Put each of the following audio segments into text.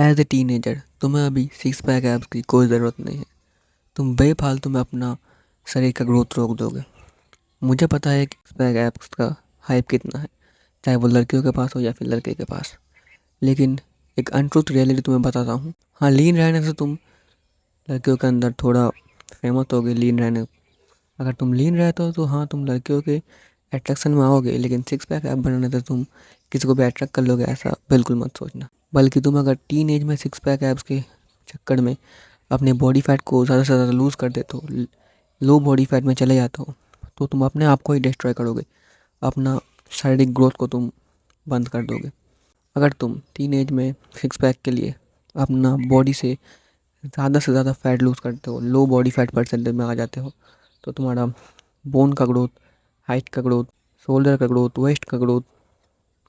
As a teenager तुम्हें अभी six pack abs की कोई ज़रूरत नहीं है। तुम बेफालतू में अपना शरीर का ग्रोथ रोक दोगे। मुझे पता है कि सिक्स पैक एब्स का हाइप कितना है, चाहे वो लड़कियों के पास हो या फिर लड़के के पास। लेकिन एक अनट्रूथ रियलिटी तुम्हें बताता हूँ। हाँ, लीन रहने से तुम लड़कियों के अंदर थोड़ा फेमस होगे। लीन रहने, अगर तुम लीन रहते हो तो हाँ, तुम लड़कियों के अट्रैक्शन में आओगे, लेकिन सिक्स पैक ऐप बनाने से तुम किसी को भी अट्रैक्ट कर लोगे, ऐसा बिल्कुल मत सोचना। बल्कि तुम अगर टीन एज में सिक्स पैक एप्स के चक्कर में अपने बॉडी फैट को ज़्यादा से ज़्यादा लूज़ कर देते हो, लो बॉडी फैट में चले जाते हो, तो तुम अपने आप को ही डिस्ट्रॉय करोगे। अपना शारीरिक ग्रोथ को तुम बंद कर दोगे। अगर तुम टीन एज में सिक्स पैक के लिए अपना बॉडी से ज़्यादा फैट लूज़ करते हो, लो बॉडी फैट परसेंटेज में आ जाते हो, तो तुम्हारा बोन का ग्रोथ, हाइट का ग्रोथ, शोल्डर का ग्रोथ, वेस्ट का ग्रोथ,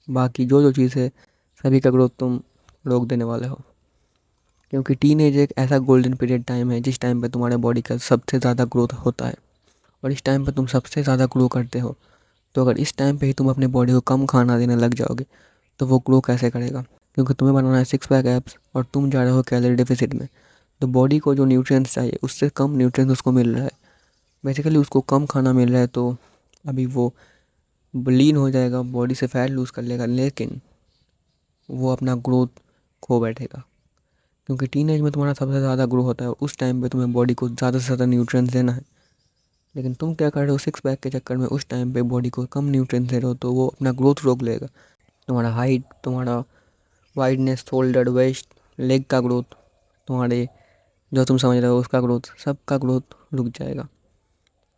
बाकी जो जो चीज़ है सभी का ग्रोथ तुम रोक देने वाले हो। क्योंकि टीन एज एक ऐसा गोल्डन पीरियड टाइम है जिस टाइम पे तुम्हारे बॉडी का सबसे ज़्यादा ग्रोथ होता है, और इस टाइम पे तुम सबसे ज़्यादा ग्रो करते हो। तो अगर इस टाइम पे ही तुम अपने बॉडी को कम खाना देने लग जाओगे तो वो ग्रो कैसे करेगा? क्योंकि तुम्हें बनाना है सिक्स पैक एब्स और तुम जा रहे हो कैलोरी डेफिसिट में। तो बॉडी को जो न्यूट्रिएंट्स चाहिए उससे कम न्यूट्रिएंट्स उसको मिल रहा है। बेसिकली उसको कम खाना मिल रहा है, तो अभी वो लीन हो जाएगा, बॉडी से फैट लूज़ कर लेगा, लेकिन वो अपना ग्रोथ खो बैठेगा। क्योंकि टीनेज में तुम्हारा सबसे ज़्यादा ग्रो होता है, उस टाइम पे तुम्हें बॉडी को ज़्यादा से ज़्यादा न्यूट्रिएंट्स देना है। लेकिन तुम क्या कर रहे हो, सिक्स पैक के चक्कर में उस टाइम पे बॉडी को कम न्यूट्रिएंट्स दे रहे हो, तो वो अपना ग्रोथ रोक लेगा। तुम्हारा हाइट, तुम्हारा वाइडनेस, शोल्डर, वेस्ट, लेग का ग्रोथ, तुम्हारे जो तुम समझ रहे हो उसका ग्रोथ, सबका ग्रोथ रुक जाएगा।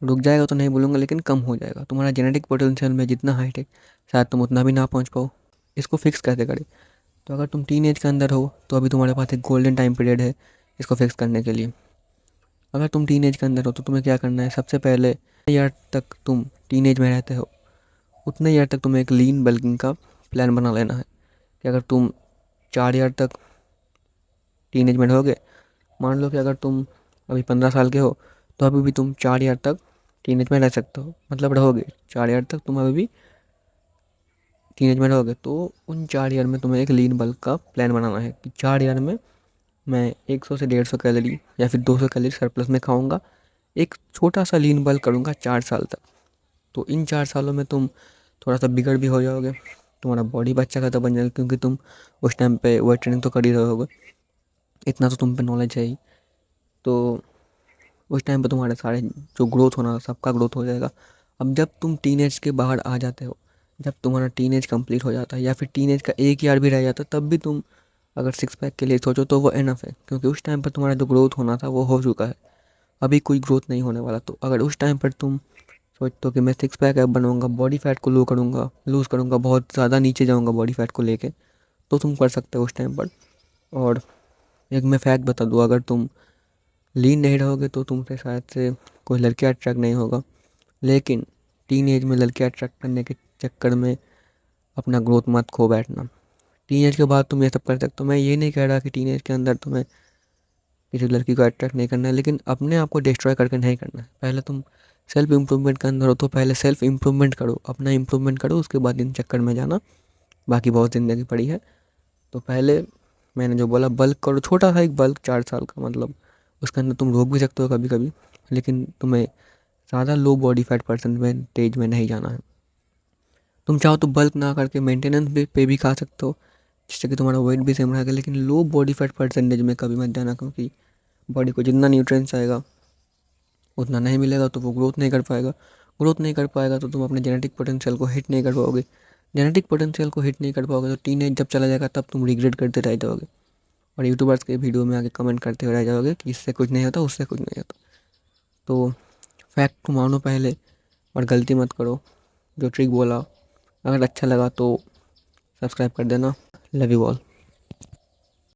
रुक जाएगा तो नहीं बोलूँगा, लेकिन कम हो जाएगा। तुम्हारा जेनेटिक पोटेंशियल में जितना हाइट है शायद तुम उतना भी ना पहुँच पाओ। इसको फिक्स कैसे करें? तो अगर तुम टीन एज के अंदर हो तो अभी तुम्हारे पास एक गोल्डन टाइम पीरियड है इसको फिक्स करने के लिए। अगर तुम टीन एज के अंदर हो तो तुम्हें क्या करना है, सबसे पहले ईयर तक तुम टीन एज में रहते हो उतने ईयर तक तुम्हें एक लीन बल्किंग का प्लान बना लेना है। कि अगर तुम 4 ईयर तक टीन एज में रहोगे, मान लो कि अगर तुम अभी 15 साल के हो तो अभी भी तुम 4 ईयर तक टीन एज में रह सकते हो, मतलब रहोगे 4 ईयर तक तुम अभी भी टीन एज में रहोगे। तो उन 4 ईयर में तुम्हें एक लीन बल्क का प्लान बनाना है कि 4 ईयर में मैं 100 से 150 कैलोरी या फिर 200 कैलोरी सरप्लस में खाऊंगा, एक छोटा सा लीन बल्क करूंगा 4 साल तक। तो इन 4 सालों में तुम थोड़ा सा बिगड़ भी हो जाओगे, तुम्हारा बॉडी भी अच्छा खासा बन जाएगा, क्योंकि तुम उस टाइम पे वेट ट्रेनिंग तो कर ही रहे होगे, इतना तो तुम पे नॉलेज है ही। तो उस टाइम पे तुम्हारे सारे जो ग्रोथ होना था सबका ग्रोथ हो जाएगा। अब जब तुम टीनेज के बाहर आ जाते हो, जब तुम्हारा टीनेज कंप्लीट हो जाता है या फिर टीनेज का एक ईयर भी रह जाता है, तब भी तुम अगर सिक्स पैक के लिए सोचो तो वो इनफ है, क्योंकि उस टाइम पर तुम्हारा जो ग्रोथ होना था वो हो चुका है। अभी कोई ग्रोथ नहीं होने वाला। तो अगर उस टाइम पर तुम सोचते हो कि मैं सिक्स पैक ऐप बनाऊंगा, बॉडी फैट को लो करूँगा, लूज़ करूँगा, बहुत ज़्यादा नीचे जाऊँगा बॉडी फैट को लेके, तो तुम कर सकते हो उस टाइम पर। और एक मैं फैक्ट बता दूँ, अगर तुम लीन नहीं रहोगे तो तुमसे शायद से कोई लड़की अट्रैक्ट नहीं होगा। लेकिन टीन एज में लड़की अट्रैक्ट करने के चक्कर में अपना ग्रोथ मत खो बैठना। टीन एज के बाद तुम ये सब कर सकते हो। मैं ये नहीं कह रहा कि टीन एज के अंदर तुम्हें किसी लड़की को अट्रैक्ट नहीं करना है, लेकिन अपने आप को डिस्ट्रॉय करके नहीं करना है। पहले तुम सेल्फ इम्प्रूवमेंट के अंदर हो तो पहले सेल्फ इम्प्रूवमेंट करो, अपना इम्प्रूवमेंट करो, उसके बाद इन चक्कर में जाना। बाकी बहुत ज़िंदगी पड़ी है। तो पहले मैंने जो बोला, बल्क करो, छोटा सा एक बल्क 4 साल का, मतलब उसके अंदर तुम रोक भी सकते हो कभी कभी, लेकिन तुम्हें ज़्यादा लो बॉडी फैट परसेंटेज में नहीं जाना है। तुम चाहो तो बल्क ना करके मेंटेनेंस भी पे भी खा सकते हो, जिससे कि तुम्हारा वेट भी सेम रहेगा, लेकिन लो बॉडी फैट परसेंटेज में कभी मत जाना, क्योंकि बॉडी को जितना न्यूट्रिएंट्स आएगा उतना नहीं मिलेगा तो वो ग्रोथ नहीं कर पाएगा। ग्रोथ नहीं कर पाएगा तो तुम अपने जेनेटिक पोटेंशियल को हिट नहीं कर पाओगे। जेनेटिक पोटेंशियल को हिट नहीं कर पाओगे तो टीनेज जब चला जाएगा तब तुम रिग्रेट करते रह जाओगे, और यूट्यूबर्स के वीडियो में आके कमेंट करते हुए रह जाओगे कि इससे कुछ नहीं होता, उससे कुछ नहीं होता। तो फैक्ट को मानो पहले और गलती मत करो। जो ट्रिक बोला, अगर अच्छा लगा तो सब्सक्राइब कर देना। Love you all.